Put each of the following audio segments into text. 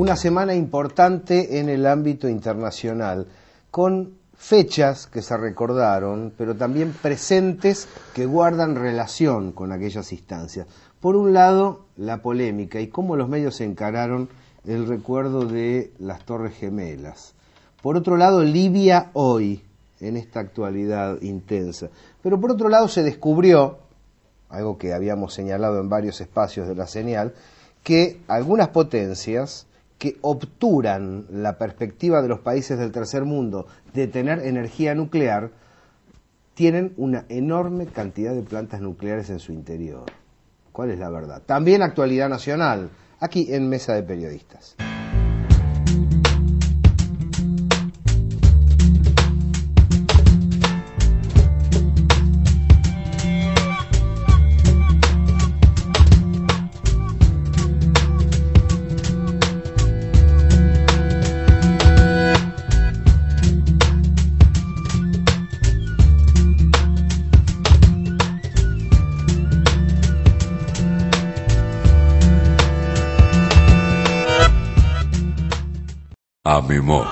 una semana importante en el ámbito internacional, con fechas que se recordaron, pero también presentes que guardan relación con aquellas instancias. Por un lado, la polémica y cómo los medios encararon el recuerdo de las Torres Gemelas. Por otro lado, Libia hoy, en esta actualidad intensa. Pero por otro lado se descubrió, algo que habíamos señalado en varios espacios de la señal, que algunas potencias que obturan la perspectiva de los países del tercer mundo de tener energía nuclear, tienen una enorme cantidad de plantas nucleares en su interior. ¿Cuál es la verdad? También actualidad nacional, aquí en Mesa de Periodistas. AMEMOP,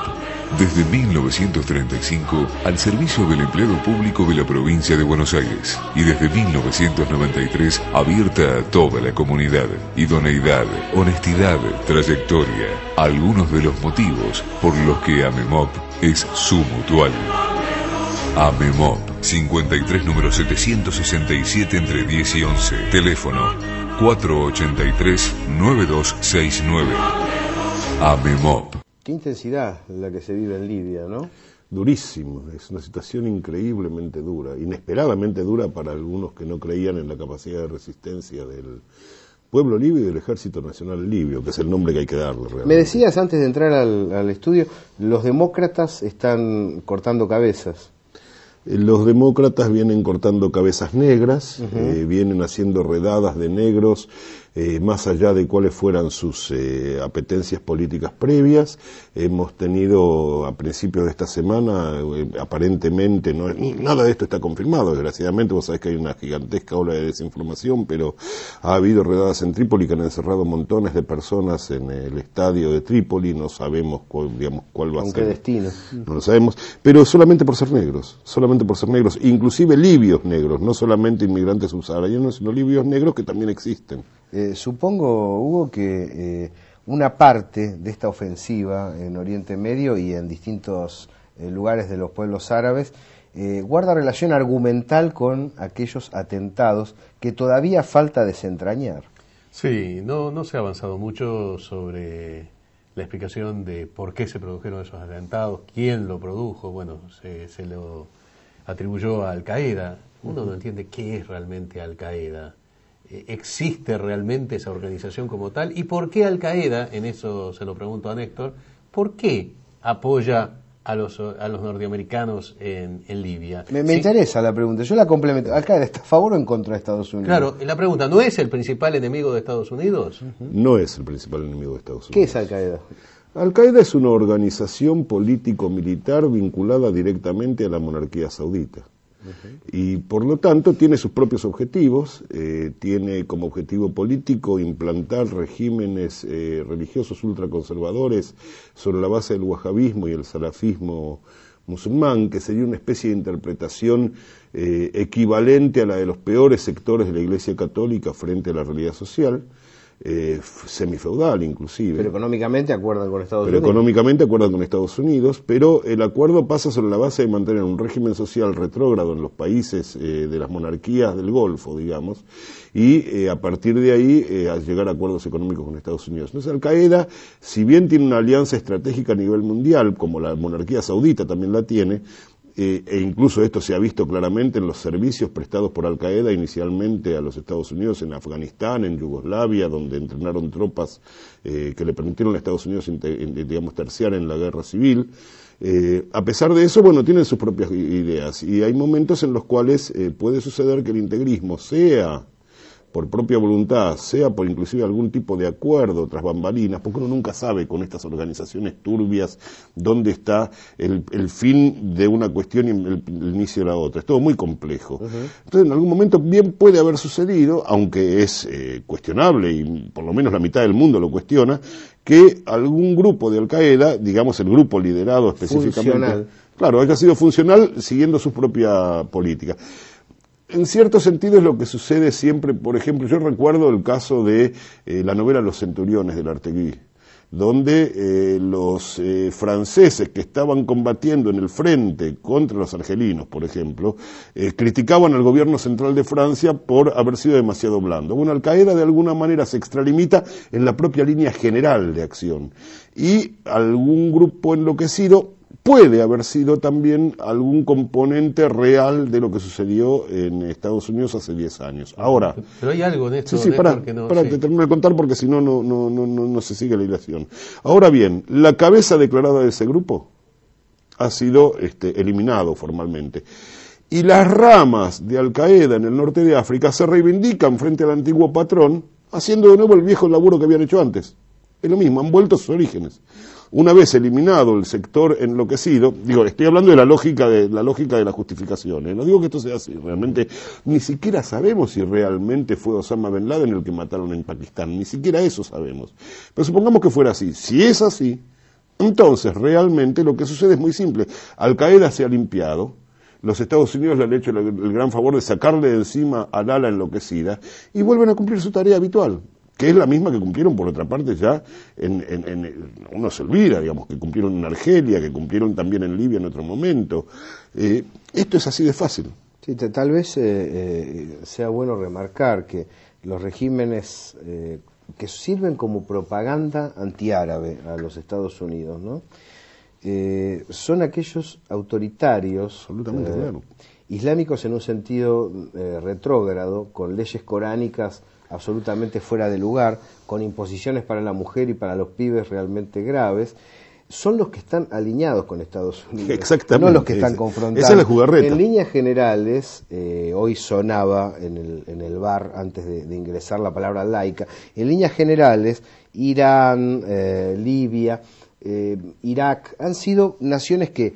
desde 1935 al servicio del empleo público de la provincia de Buenos Aires y desde 1993 abierta a toda la comunidad. Idoneidad, honestidad, trayectoria, algunos de los motivos por los que AMEMOP es su mutual. AMEMOP, 53 número 767 entre 10 y 11, teléfono 483-9269. AMEMOP. Qué intensidad la que se vive en Libia, ¿no? Durísimo, es una situación increíblemente dura, inesperadamente dura para algunos que no creían en la capacidad de resistencia del pueblo libio y del Ejército Nacional Libio, que es el nombre que hay que darle realmente. Me decías antes de entrar al estudio, los demócratas están cortando cabezas. Los demócratas vienen cortando cabezas negras, vienen haciendo redadas de negros, más allá de cuáles fueran sus apetencias políticas previas. Hemos tenido a principios de esta semana, aparentemente, nada de esto está confirmado, desgraciadamente, vos sabés que hay una gigantesca ola de desinformación, pero ha habido redadas en Trípoli que han encerrado montones de personas en el estadio de Trípoli, no sabemos cuál va a ser. ¿Con qué destino? No lo sabemos, pero solamente por ser negros, inclusive libios negros, no solamente inmigrantes subsaharianos, sino libios negros que también existen. Supongo, Hugo, que una parte de esta ofensiva en Oriente Medio y en distintos lugares de los pueblos árabes guarda relación argumental con aquellos atentados que todavía falta desentrañar. Sí, no se ha avanzado mucho sobre la explicación de por qué se produjeron esos atentados, quién lo produjo. Bueno, se lo atribuyó a Al-Qaeda. Uno no entiende qué es realmente Al-Qaeda. ¿Existe realmente esa organización como tal? ¿Y por qué Al-Qaeda, en eso se lo pregunto a Néstor, por qué apoya a los norteamericanos en Libia? Me interesa la pregunta, yo la complemento. ¿Al-Qaeda está a favor o en contra de Estados Unidos? Claro, la pregunta, ¿no es el principal enemigo de Estados Unidos? No es el principal enemigo de Estados Unidos. ¿Qué es Al-Qaeda? Al-Qaeda es una organización político-militar vinculada directamente a la monarquía saudita. Y por lo tanto tiene sus propios objetivos, tiene como objetivo político implantar regímenes religiosos ultraconservadores sobre la base del wahabismo y el salafismo musulmán, que sería una especie de interpretación equivalente a la de los peores sectores de la Iglesia Católica frente a la realidad social. Semifeudal inclusive. Pero económicamente acuerdan con Estados Unidos. Pero el acuerdo pasa sobre la base de mantener un régimen social retrógrado en los países de las monarquías del Golfo, digamos, y a partir de ahí a llegar a acuerdos económicos con Estados Unidos. Entonces Al-Qaeda, si bien tiene una alianza estratégica a nivel mundial, como la monarquía saudita también la tiene, e incluso esto se ha visto claramente en los servicios prestados por Al-Qaeda inicialmente a los Estados Unidos en Afganistán, en Yugoslavia, donde entrenaron tropas que le permitieron a Estados Unidos, terciar en la guerra civil. A pesar de eso, bueno, tienen sus propias ideas y hay momentos en los cuales puede suceder que el integrismo sea por propia voluntad, sea por inclusive algún tipo de acuerdo tras bambalinas, porque uno nunca sabe con estas organizaciones turbias dónde está el fin de una cuestión y el inicio de la otra. Es todo muy complejo. Entonces, en algún momento bien puede haber sucedido, aunque es cuestionable, y por lo menos la mitad del mundo lo cuestiona, que algún grupo de Al-Qaeda, digamos el grupo liderado específicamente, funcional. Claro, haya sido funcional siguiendo su propia política. En cierto sentido es lo que sucede siempre, por ejemplo, yo recuerdo el caso de la novela Los Centuriones de Lartegui, donde los franceses que estaban combatiendo en el frente contra los argelinos, por ejemplo, criticaban al gobierno central de Francia por haber sido demasiado blando. Bueno, Al-Qaeda de alguna manera se extralimita en la propia línea general de acción, y algún grupo enloquecido puede haber sido también algún componente real de lo que sucedió en Estados Unidos hace 10 años. Ahora, pero hay algo en esto. Sí, te termino de contar porque si no, no se sigue la ilación. Ahora bien, la cabeza declarada de ese grupo ha sido eliminado formalmente. Y las ramas de Al-Qaeda en el norte de África se reivindican frente al antiguo patrón, haciendo de nuevo el viejo laburo que habían hecho antes. Es lo mismo, han vuelto a sus orígenes. Una vez eliminado el sector enloquecido, estoy hablando de la lógica de la justificación, no digo que esto sea así, realmente ni siquiera sabemos si realmente fue Osama Ben Laden el que mataron en Pakistán, ni siquiera eso sabemos. Pero supongamos que fuera así. Si es así, entonces realmente lo que sucede es muy simple. Al-Qaeda se ha limpiado, los Estados Unidos le han hecho el gran favor de sacarle de encima al ala enloquecida y vuelven a cumplir su tarea habitual, que es la misma que cumplieron por otra parte ya uno se olvida, digamos, que cumplieron en Argelia, que cumplieron también en Libia en otro momento. Esto es así de fácil. Sí, tal vez sea bueno remarcar que los regímenes que sirven como propaganda antiárabe a los Estados Unidos, ¿no? Son aquellos autoritarios, absolutamente, claro, islámicos en un sentido retrógrado, con leyes coránicas absolutamente fuera de lugar, con imposiciones para la mujer y para los pibes realmente graves, son los que están alineados con Estados Unidos. Exactamente. No los que están confrontando. Esa es la jugarreta. En líneas generales, hoy sonaba en el bar, antes de ingresar la palabra laica, en líneas generales, Irán, Libia, Irak, han sido naciones que,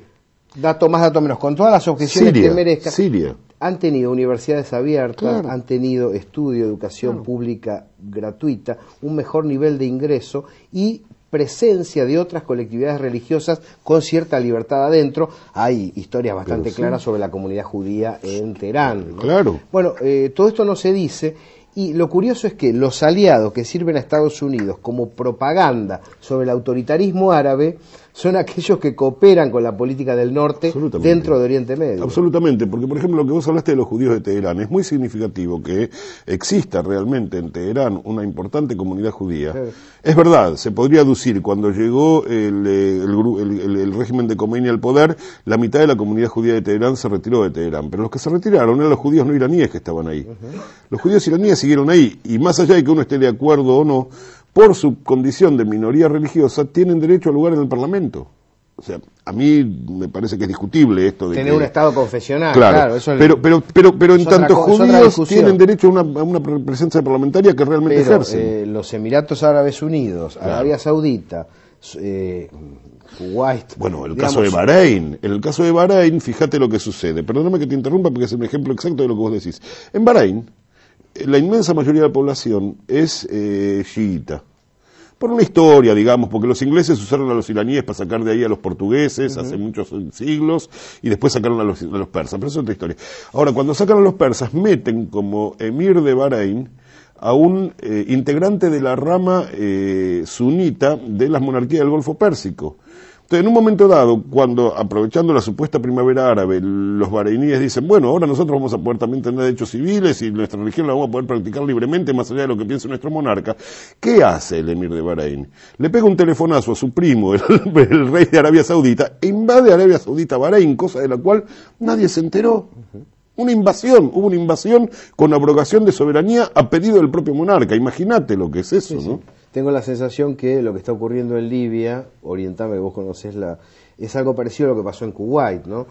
dato más, dato menos, con todas las objeciones que merezcan, Siria. Han tenido universidades abiertas, claro, han tenido estudio, educación claro, pública gratuita, un mejor nivel de ingreso y presencia de otras colectividades religiosas con cierta libertad adentro. Hay historias bastante claras sobre la comunidad judía en Teherán, ¿no? Claro. Bueno, todo esto no se dice, y lo curioso es que los aliados que sirven a Estados Unidos como propaganda sobre el autoritarismo árabe son aquellos que cooperan con la política del norte dentro de Oriente Medio. Absolutamente, porque por ejemplo lo que vos hablaste de los judíos de Teherán, es muy significativo que exista realmente en Teherán una importante comunidad judía. Sí. Es verdad, se podría aducir, cuando llegó el régimen de Khomeini al poder, la mitad de la comunidad judía de Teherán se retiró de Teherán, pero los que se retiraron eran los judíos no iraníes que estaban ahí. Los judíos iraníes siguieron ahí, y más allá de que uno esté de acuerdo o no, por su condición de minoría religiosa, tienen derecho a lugar en el Parlamento. O sea, a mí me parece que es discutible esto de tener un Estado confesional, claro, eso pero en tanto judíos tienen derecho a una presencia parlamentaria que realmente ejercen. Los Emiratos Árabes Unidos, claro, Arabia Saudita, Kuwait... Bueno, el caso de Bahrein. En el caso de Bahrein, fíjate lo que sucede. Perdóname que te interrumpa porque es un ejemplo exacto de lo que vos decís. En Bahrein, la inmensa mayoría de la población es chiita. Por una historia, digamos, porque los ingleses usaron a los iraníes para sacar de ahí a los portugueses hace muchos siglos, y después sacaron a los persas, pero eso es otra historia. Ahora, cuando sacan a los persas, meten como emir de Bahrein a un integrante de la rama sunita de las monarquías del Golfo Pérsico. Entonces, en un momento dado, cuando, aprovechando la supuesta primavera árabe, los bahreiníes dicen, bueno, ahora nosotros vamos a poder también tener derechos civiles y nuestra religión la vamos a poder practicar libremente, más allá de lo que piense nuestro monarca, ¿qué hace el emir de Bahrein? Le pega un telefonazo a su primo, el rey de Arabia Saudita, e invade Arabia Saudita Bahrein, cosa de la cual nadie se enteró. Hubo una invasión con abrogación de soberanía a pedido del propio monarca. Imagínate lo que es eso, sí, ¿no? Tengo la sensación que lo que está ocurriendo en Libia, orientame, vos conocés es algo parecido a lo que pasó en Kuwait, ¿no?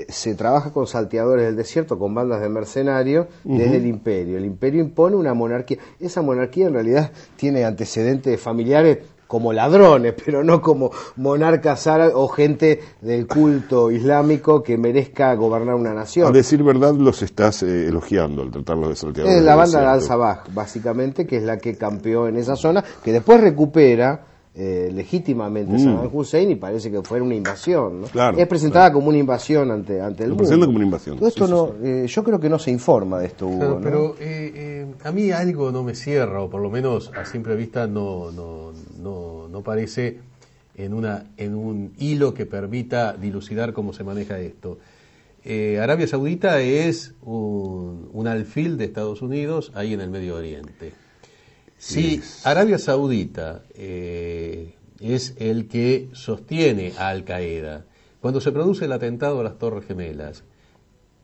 Se trabaja con salteadores del desierto, con bandas de mercenarios desde el imperio. El imperio impone una monarquía. Esa monarquía en realidad tiene antecedentes familiares como ladrones, pero no como monarcas árabes o gente del culto islámico que merezca gobernar una nación. A decir verdad, los estás elogiando al tratarlos de salteadores. Es la banda de Al-Sabah, básicamente, que es la que campeó en esa zona, que después recupera legítimamente Saddam Hussein y parece que fue una invasión, ¿no? Claro, es presentada como una invasión ante el mundo. Presenta como una invasión. Todo esto yo creo que no se informa de esto, Hugo, Claro, ¿no? pero a mí algo no me cierra, o por lo menos a simple vista no parece en un hilo que permita dilucidar cómo se maneja esto. Arabia Saudita es un alfil de Estados Unidos ahí en el Medio Oriente. Si Arabia Saudita es el que sostiene a Al Qaeda, cuando se produce el atentado a las Torres Gemelas,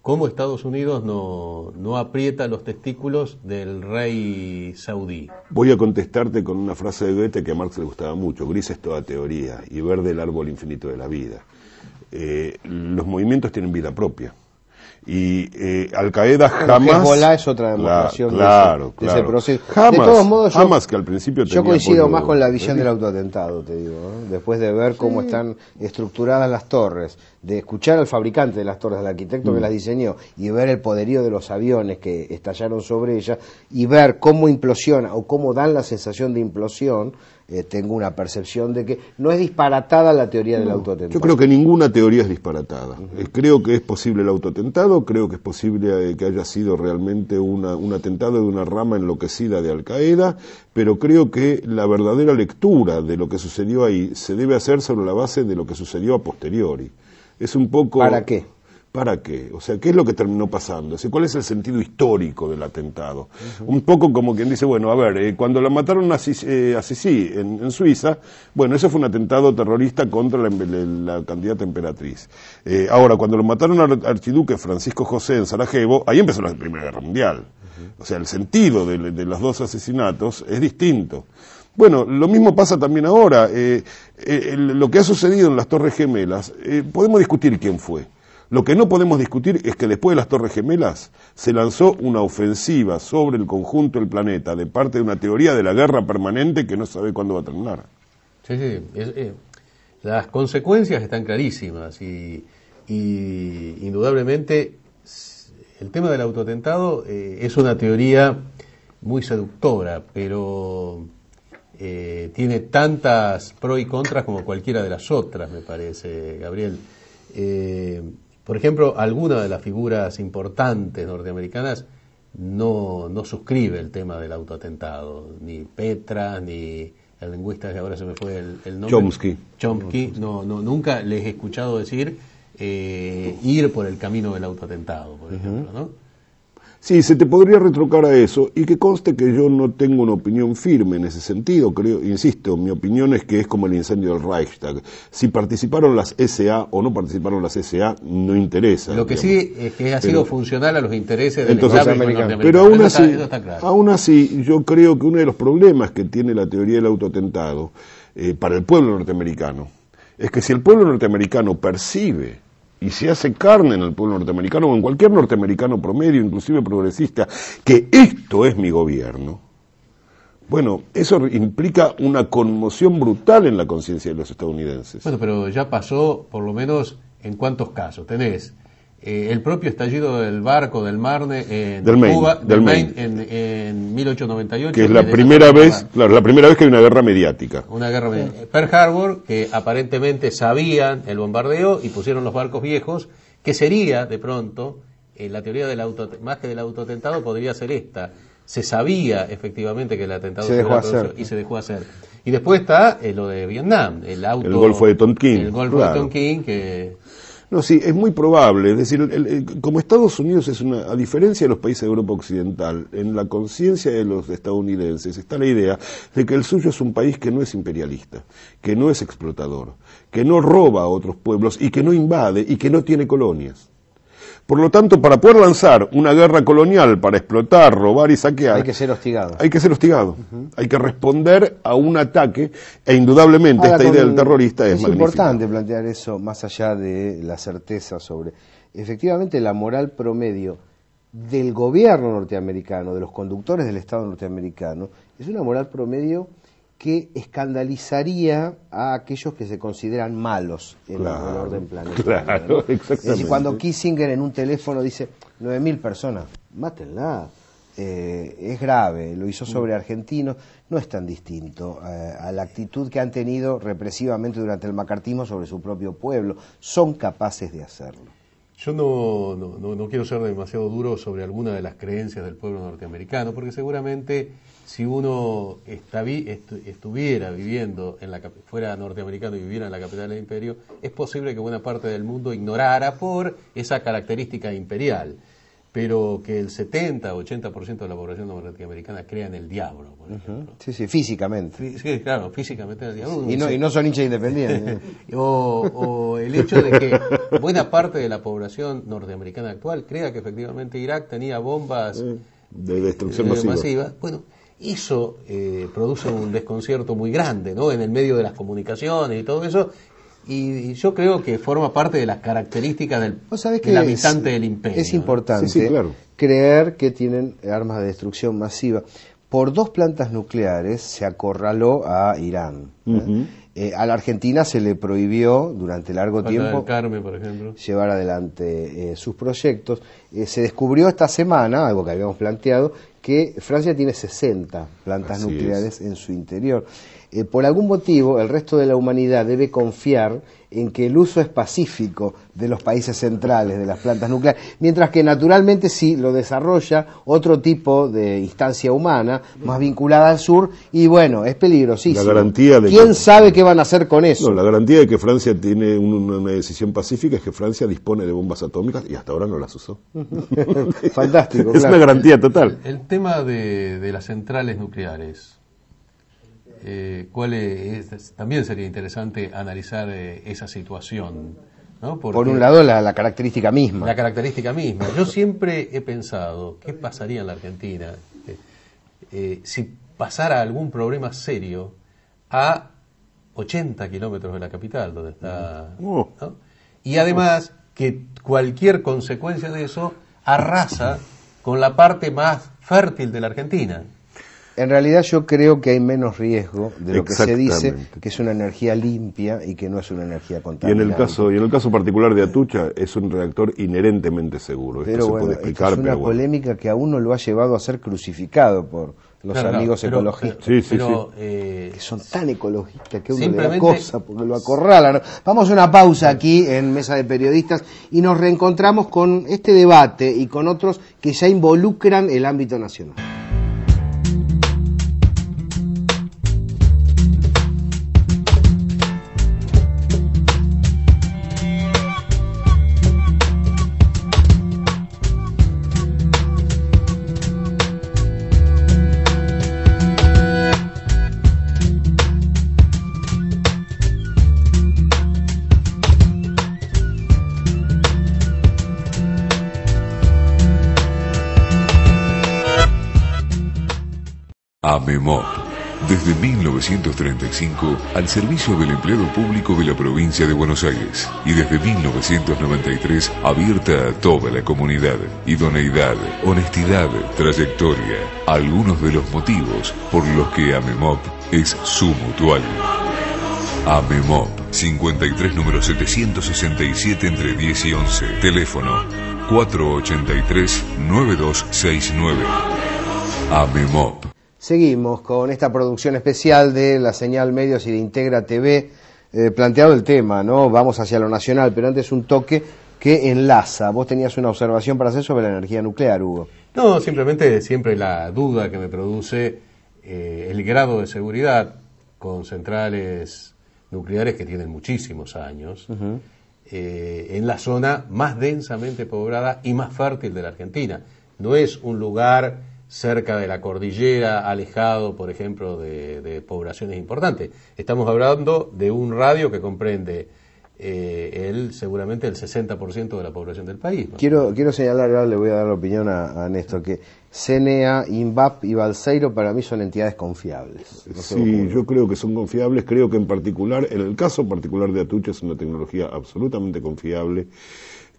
¿cómo Estados Unidos no aprieta los testículos del rey saudí? Voy a contestarte con una frase de Goethe que a Marx le gustaba mucho: gris es toda teoría y verde el árbol infinito de la vida. Los movimientos tienen vida propia. Y Al Qaeda jamás... Hezbollah es otra demostración claro, de ese proceso. Jamás, de todos modos, jamás que al principio yo coincido apoyo más con la visión del autoatentado, te digo, ¿no? Después de ver cómo están estructuradas las torres, de escuchar al fabricante de las torres, al arquitecto que las diseñó, y ver el poderío de los aviones que estallaron sobre ellas, y ver cómo implosiona o cómo dan la sensación de implosión, tengo una percepción de que no es disparatada la teoría del autoatentado. Yo creo que ninguna teoría es disparatada. Creo que es posible el autoatentado, creo que es posible que haya sido realmente un atentado de una rama enloquecida de Al Qaeda, pero creo que la verdadera lectura de lo que sucedió ahí se debe hacer sobre la base de lo que sucedió a posteriori. Es un poco... ¿Para qué? ¿Para qué? O sea, ¿qué es lo que terminó pasando? O sea, ¿cuál es el sentido histórico del atentado? Un poco como quien dice, bueno, a ver, cuando la mataron a Sisi en Suiza, bueno, eso fue un atentado terrorista contra la candidata emperatriz. Ahora, cuando lo mataron al archiduque Francisco José en Sarajevo, ahí empezó la Primera Guerra Mundial. O sea, el sentido de los dos asesinatos es distinto. Bueno, lo mismo pasa también ahora. Lo que ha sucedido en las Torres Gemelas, podemos discutir quién fue. Lo que no podemos discutir es que después de las Torres Gemelas se lanzó una ofensiva sobre el conjunto del planeta de parte de una teoría de la guerra permanente que no sabe cuándo va a terminar. Sí, las consecuencias están clarísimas y indudablemente el tema del autoatentado es una teoría muy seductora, pero tiene tantas pros y contras como cualquiera de las otras, me parece, Gabriel. Por ejemplo, alguna de las figuras importantes norteamericanas no suscribe el tema del autoatentado, ni Petra, ni el lingüista que ahora se me fue el nombre. Chomsky, nunca les he escuchado decir ir por el camino del autoatentado, por ejemplo, ¿no? Sí, se te podría retrucar a eso, y que conste que yo no tengo una opinión firme en ese sentido, creo, insisto, mi opinión es que es como el incendio del Reichstag. Si participaron las SA o no participaron las SA, no interesa. Lo que digamos. sí es que ha sido funcional a los intereses del Estado norteamericano. Pero aún así, eso está claro. aún así, yo creo que uno de los problemas que tiene la teoría del autoatentado para el pueblo norteamericano es que si el pueblo norteamericano percibe y se hace carne en el pueblo norteamericano o en cualquier norteamericano promedio, inclusive progresista, que esto es mi gobierno, bueno, eso implica una conmoción brutal en la conciencia de los estadounidenses. Bueno, pero ya pasó, por lo menos, ¿en cuántos casos? Tenés el propio estallido del barco del Marne en Cuba, del Maine, en 1898. Que es la primera vez, claro, la primera vez que hay una guerra mediática. Una guerra mediática. Pearl Harbor, que aparentemente sabían el bombardeo y pusieron los barcos viejos, que sería, de pronto, la teoría del más que del autoatentado, podría ser esta. Se sabía efectivamente que el atentado se dejó hacer. Y se dejó hacer. Y después está lo de Vietnam, el Golfo de Tonkin. El Golfo de Tonkin, que... No, sí, es muy probable. Es decir, como Estados Unidos es a diferencia de los países de Europa Occidental, en la conciencia de los estadounidenses está la idea de que el suyo es un país que no es imperialista, que no es explotador, que no roba a otros pueblos y que no invade y que no tiene colonias. Por lo tanto, para poder lanzar una guerra colonial, para explotar, robar y saquear, hay que ser hostigado. Hay que ser hostigado. Hay que responder a un ataque, e indudablemente esta idea del terrorista es magnífica. Es importante plantear eso, más allá de la certeza sobre... Efectivamente, la moral promedio del gobierno norteamericano, de los conductores del Estado norteamericano, es una moral promedio que escandalizaría a aquellos que se consideran malos en el orden planetario. Claro, ¿no? exactamente. Es decir, cuando Kissinger en un teléfono dice 9.000 personas, mátenla, es grave, lo hizo sobre argentinos, no es tan distinto a la actitud que han tenido represivamente durante el macartismo sobre su propio pueblo. Son capaces de hacerlo. Yo no quiero ser demasiado duro sobre alguna de las creencias del pueblo norteamericano, porque seguramente si uno estuviera viviendo fuera norteamericano y viviera en la capital del imperio, es posible que buena parte del mundo ignorara por esa característica imperial, pero que el 70-80% de la población norteamericana crea en el diablo, por ejemplo. Sí, físicamente. Sí, claro, físicamente en el diablo. Y no son hinchas independientes. o el hecho de que buena parte de la población norteamericana actual crea que efectivamente Irak tenía bombas de destrucción masiva. Bueno, eso produce un desconcierto muy grande, ¿no? En el medio de las comunicaciones y todo eso. Y yo creo que forma parte de las características del habitante del imperio. Es importante creer que tienen armas de destrucción masiva. Por 2 plantas nucleares se acorraló a Irán. A la Argentina se le prohibió durante largo tiempo Carmen, por ejemplo, llevar adelante sus proyectos. Se descubrió esta semana, algo que habíamos planteado, que Francia tiene 60 plantas nucleares en su interior. Por algún motivo, el resto de la humanidad debe confiar en que el uso es pacífico de los países centrales de las plantas nucleares, mientras que naturalmente sí lo desarrolla otro tipo de instancia humana, más vinculada al sur, y bueno, es peligrosísimo. La garantía de ¿Quién sabe qué van a hacer con eso? No, la garantía de que Francia tiene una decisión pacífica es que Francia dispone de bombas atómicas y hasta ahora no las usó. Fantástico. Es una garantía total. El tema de las centrales nucleares, también sería interesante analizar esa situación, ¿no? Porque por un lado la característica misma. La característica misma. Yo siempre he pensado, ¿qué pasaría en la Argentina si pasara algún problema serio a 80 kilómetros de la capital, donde está, ¿no? Y además que cualquier consecuencia de eso arrasa con la parte más fértil de la Argentina. En realidad yo creo que hay menos riesgo de lo que se dice, que es una energía limpia y que no es una energía contaminante. Y en el caso particular de Atucha es un reactor inherentemente seguro. Pero esto bueno, se puede explicar, es una polémica que a uno lo ha llevado a ser crucificado por los amigos ecologistas. Que son tan ecologistas que uno le da cosa porque lo acorralan. Vamos a una pausa aquí en Mesa de Periodistas y nos reencontramos con este debate y con otros que ya involucran el ámbito nacional. AMEMOP, desde 1935 al servicio del empleado público de la provincia de Buenos Aires y desde 1993 abierta a toda la comunidad. Idoneidad, honestidad, trayectoria, algunos de los motivos por los que AMEMOP es su mutual. AMEMOP, 53 número 767 entre 10 y 11, teléfono 483-9269. AMEMOP. Seguimos con esta producción especial de la Señal Medios y de Integra TV, planteado el tema, ¿no? Vamos hacia lo nacional, pero antes un toque que enlaza. Vos tenías una observación para hacer sobre la energía nuclear, Hugo. No, simplemente siempre la duda que me produce el grado de seguridad con centrales nucleares que tienen muchísimos años, en la zona más densamente poblada y más fértil de la Argentina. No es un lugar cerca de la cordillera, alejado, por ejemplo, de poblaciones importantes. Estamos hablando de un radio que comprende seguramente el 60% de la población del país, ¿no? Quiero señalar, ahora le voy a dar la opinión a Néstor, que CNA, INVAP y Balseiro para mí son entidades confiables. No sé Sí, yo creo que son confiables, creo que en particular, en el caso particular de Atucha es una tecnología absolutamente confiable.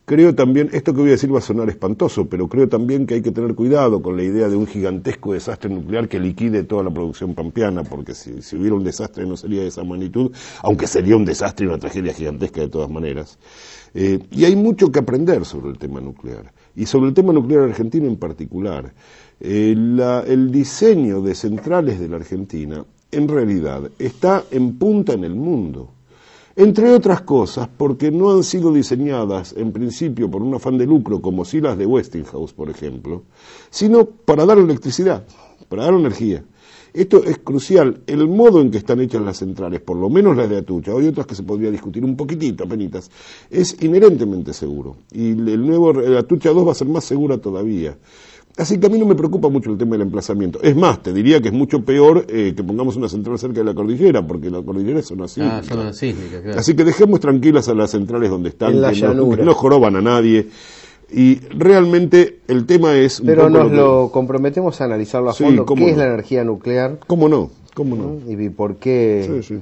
Creo también, esto que voy a decir va a sonar espantoso, pero creo también que hay que tener cuidado con la idea de un gigantesco desastre nuclear que liquide toda la producción pampeana, porque si hubiera un desastre no sería de esa magnitud, aunque sería un desastre y una tragedia gigantesca de todas maneras. Y hay mucho que aprender sobre el tema nuclear, y sobre el tema nuclear argentino en particular. El diseño de centrales de la Argentina, en realidad, está en punta en el mundo. Entre otras cosas, porque no han sido diseñadas en principio por un afán de lucro, como si las de Westinghouse, por ejemplo, sino para dar electricidad, para dar energía. Esto es crucial. El modo en que están hechas las centrales, por lo menos las de Atucha, hay otras que se podría discutir un poquitito, apenitas, es inherentemente seguro. Y el Atucha 2 va a ser más segura todavía. Así que a mí no me preocupa mucho el tema del emplazamiento. Es más, te diría que es mucho peor que pongamos una central cerca de la cordillera, porque las cordilleras son así. Zona sísmica, claro. Así que dejemos tranquilas a las centrales donde están, En la que llanura. no joroban a nadie. Y realmente el tema es... Pero nos lo comprometemos a analizarlo a Sí, fondo. cómo ¿Qué es no. la energía nuclear? ¿Cómo no? ¿Cómo no? ¿Y por qué? Sí, sí.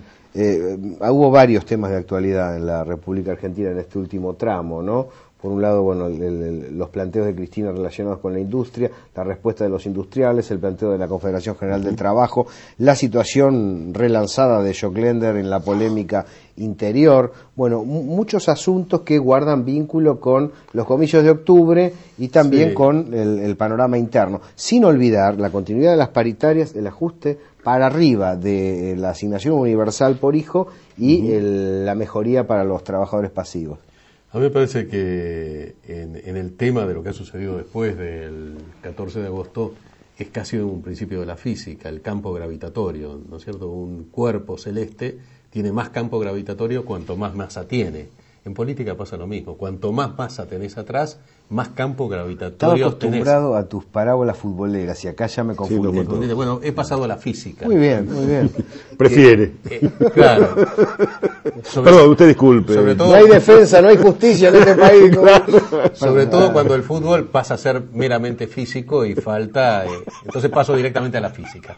Hubo varios temas de actualidad en la República Argentina en este último tramo, ¿no? Por un lado, bueno, los planteos de Cristina relacionados con la industria, la respuesta de los industriales, el planteo de la Confederación General del Trabajo, la situación relanzada de Joclender en la polémica interior, bueno, muchos asuntos que guardan vínculo con los comicios de octubre y también Sí. con el panorama interno, sin olvidar la continuidad de las paritarias, el ajuste para arriba de la asignación universal por hijo y la mejoría para los trabajadores pasivos. A mí me parece que en el tema de lo que ha sucedido después del 14 de agosto es casi un principio de la física, el campo gravitatorio, ¿no es cierto? Un cuerpo celeste tiene más campo gravitatorio cuanto más masa tiene. En política pasa lo mismo, cuanto más masa tenés atrás, más campo Estaba gravitatorio tenés. acostumbrado a tus parábolas futboleras y acá ya me confundí. Sí, Bueno, he pasado a la física. Muy bien, muy bien. Prefiere. Claro. Perdón, usted disculpe. sobre todo- No hay defensa, no hay justicia en este país. Sobre todo cuando el fútbol pasa a ser meramente físico y falta, entonces paso directamente a la física.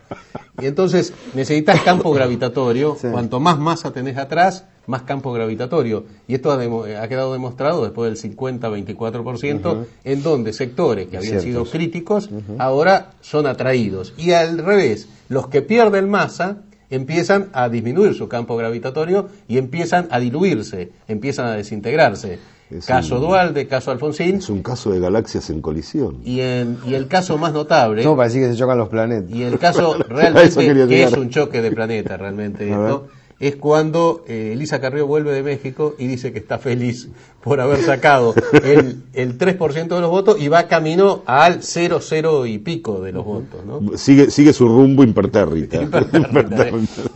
Y entonces necesitas campo gravitatorio, Sí. cuanto más masa tenés atrás, más campo gravitatorio. Y esto ha quedado demostrado después del 50-24%, en donde sectores que habían sido Ciertos. críticos ahora son atraídos. Y al revés, los que pierden masa empiezan a disminuir su campo gravitatorio y empiezan a diluirse, empiezan a desintegrarse. Es Caso un- Duhalde, caso Alfonsín, Es un caso de galaxias en colisión. y el caso más notable, No, parece que se chocan los planetas. y el caso A eso realmente quería que llegar. es un choque de planeta realmente A ver. esto, es cuando Elisa Carrió vuelve de México y dice que está feliz por haber sacado el 3% de los votos y va camino al 0 y pico de los votos, ¿no? Sigue su rumbo impertérrita.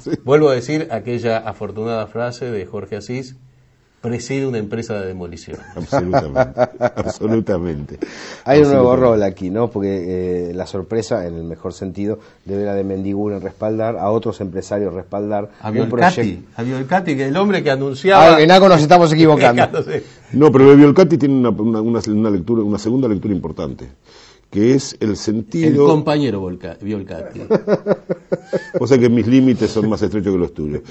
Sí. Vuelvo a decir aquella afortunada frase de Jorge Asís: preside una empresa de demolición. Absolutamente. Absolutamente. Hay un nuevo Absolutamente. rol aquí, ¿no? Porque la sorpresa, en el mejor sentido, debe la de Mendiguren respaldar, a otros empresarios respaldar A un Violcati, que el hombre que anunciaba... Ah, en algo nos estamos equivocando. quejándose. No, pero Violcati tiene una lectura, una segunda lectura importante, que es el El sentido... compañero Violcati. O sea que mis límites son más estrechos que los tuyos.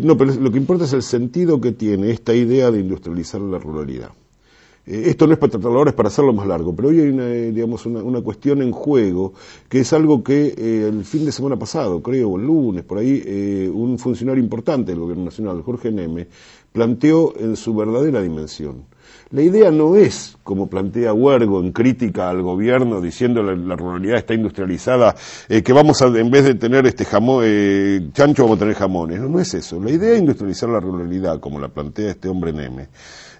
No, pero lo que importa es el sentido que tiene esta idea de industrializar la ruralidad. Esto no es para tratarlo ahora, es para hacerlo más largo, pero hoy hay una cuestión en juego, que es algo que el fin de semana pasado, creo, o el lunes, por ahí, un funcionario importante del Gobierno Nacional, Jorge Neme, planteó en su verdadera dimensión. La idea no es, como plantea Huergo en crítica al gobierno, diciendo la ruralidad está industrializada, que vamos a, en vez de tener chancho, vamos a tener jamones. No es eso. La idea de industrializar la ruralidad, como la plantea este hombre Neme,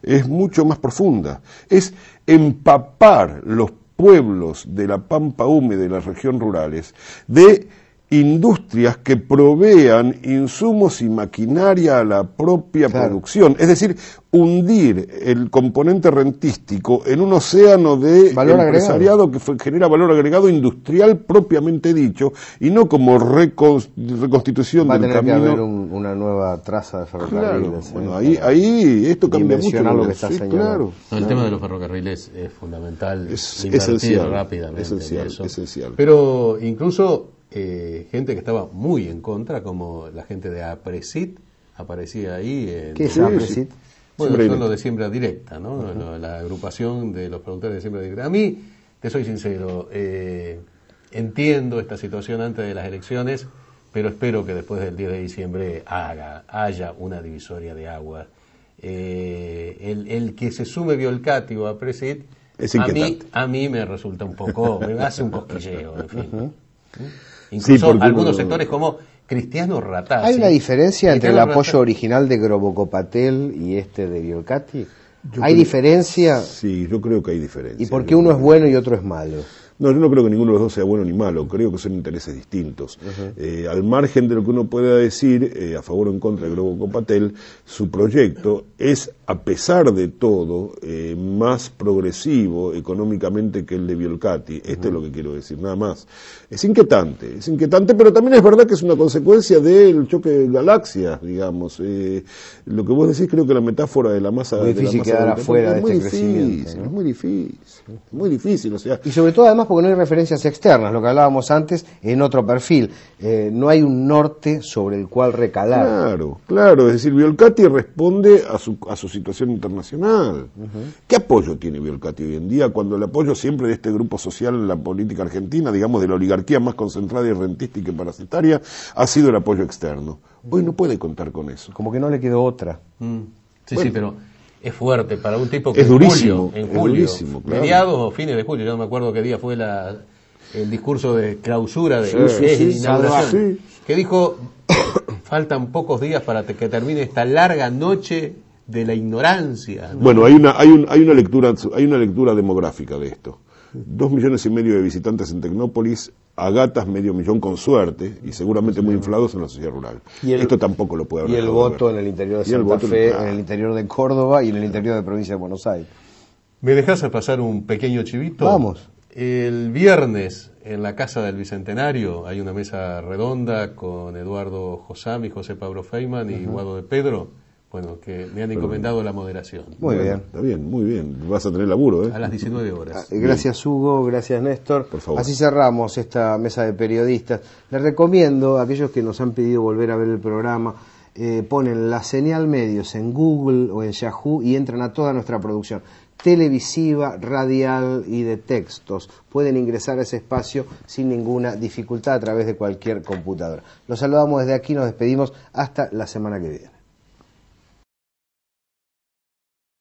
es mucho más profunda. Es empapar los pueblos de la pampa húmeda y de las regiones rurales de industrias que provean insumos y maquinaria a la propia producción. Es decir, hundir el componente rentístico en un océano de valor empresariado que genera valor agregado industrial propiamente dicho, y no como reconstitución Va a del tener camino. que haber una nueva traza de ferrocarriles. Claro, bueno, ahí esto cambia mucho. Lo que está señalando. Claro. No, el tema de los ferrocarriles es fundamental, Es invertir esencial, rápidamente esencial, en eso. esencial. Pero incluso gente que estaba muy en contra, como la gente de APRESIT, aparecía ahí. ¿Qué es Sí, APRESIT? Bueno, Siembra son los directa. de siembra directa, ¿no? La agrupación de los productores de siembra directa. A mí, te soy sincero, entiendo esta situación antes de las elecciones, pero espero que después del 10 de diciembre haya una divisoria de aguas. El que se sume Violcati o APRESIT, Es inquietante. a mí me resulta un poco, me hace un cosquilleo, en fin. Incluso porque algunos uno- sectores como Cristiano Ratazzi. ¿Hay una diferencia entre el Cristiano apoyo Ratazzi- original de Grobocopatel y este de Violcati? ¿Hay diferencia? Sí, yo creo que hay diferencia. ¿Y por qué uno es bueno y otro es malo? No, yo no creo que ninguno de los dos sea bueno ni malo, creo que son intereses distintos. Al margen de lo que uno pueda decir, a favor o en contra de Grobocopatel, su proyecto es, a pesar de todo, más progresivo económicamente que el de Violcati. Esto es lo que quiero decir, nada más. Es inquietante, pero también es verdad que es una consecuencia del choque de galaxias, digamos. Lo que vos decís, creo que la metáfora de la masa... Muy difícil de la masa quedar afuera de es muy este crecimiento, difícil, ¿no? es muy difícil, o sea... Y sobre todo además porque no hay referencias externas, lo que hablábamos antes en otro perfil. No hay un norte sobre el cual recalar. Claro, es decir, Violcati responde a su situación internacional. ¿Qué apoyo tiene Violcati hoy en día cuando el apoyo siempre de este grupo social en la política argentina, digamos de la oligarquía más concentrada y rentística y parasitaria, ha sido el apoyo externo? Hoy no puede contar con eso. Como que no le quedó otra. Sí, Bueno. sí, pero es fuerte para un tipo que Es durísimo, en es julio, durísimo, claro. mediados o fines de julio, yo no me acuerdo qué día fue el discurso de clausura de inauguración, que dijo, faltan pocos días para que termine esta larga noche de la ignorancia, ¿no? Bueno, hay una lectura demográfica de esto. 2,5 millones de visitantes en Tecnópolis, a gatas 500,000 con suerte, y seguramente muy inflados en la sociedad rural. Esto tampoco lo puede haber. Y el voto en el interior de Santa Fe, en el interior de Córdoba y en el interior de provincia de Buenos Aires. ¿Me dejás pasar un pequeño chivito? Vamos. El viernes en la Casa del Bicentenario hay una mesa redonda con Eduardo Josami, José Pablo Feynman y Guado de Pedro, bueno, que me han encomendado la moderación. Muy bien. Está bien, muy bien. Vas a tener laburo, A las 19 horas. Gracias Hugo, gracias Néstor. Por favor. Así cerramos esta mesa de periodistas. Les recomiendo a aquellos que nos han pedido volver a ver el programa, ponen la señal medios en Google o en Yahoo y entran a toda nuestra producción televisiva, radial y de textos. Pueden ingresar a ese espacio sin ninguna dificultad a través de cualquier computadora. Los saludamos desde aquí, nos despedimos hasta la semana que viene.